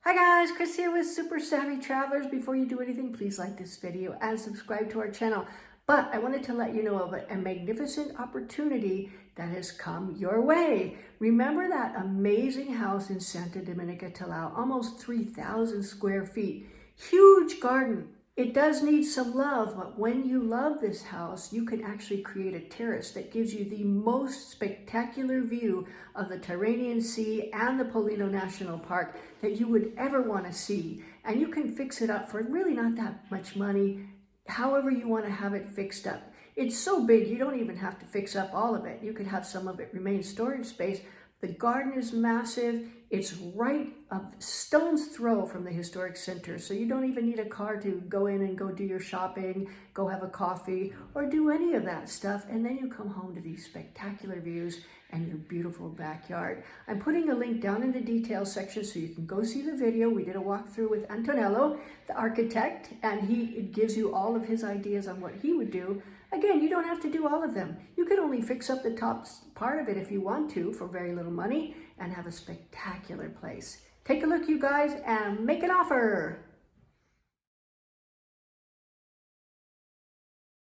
Hi guys, Chris here with Super Savvy Travelers. Before you do anything, please like this video and subscribe to our channel. But I wanted to let you know of a magnificent opportunity that has come your way. Remember that amazing house in Santa Domenica Talao, almost 3,000 square feet, huge garden. It does need some love, but when you love this house, you can actually create a terrace that gives you the most spectacular view of the Tyrrhenian Sea and the Polino National Park that you would ever want to see. And you can fix it up for really not that much money, however you want to have it fixed up. It's so big, you don't even have to fix up all of it. You could have some of it remain storage space. The garden is massive. It's right a stone's throw from the historic center, so you don't even need a car to go in and go do your shopping, go have a coffee, or do any of that stuff, and then you come home to these spectacular views and your beautiful backyard. I'm putting a link down in the details section so you can go see the video. We did a walkthrough with Antonello, the architect, and it gives you all of his ideas on what he would do. Again, you don't have to do all of them. You could only fix up the top part of it if you want to for very little money and have a spectacular place. Take a look, you guys, and make an offer.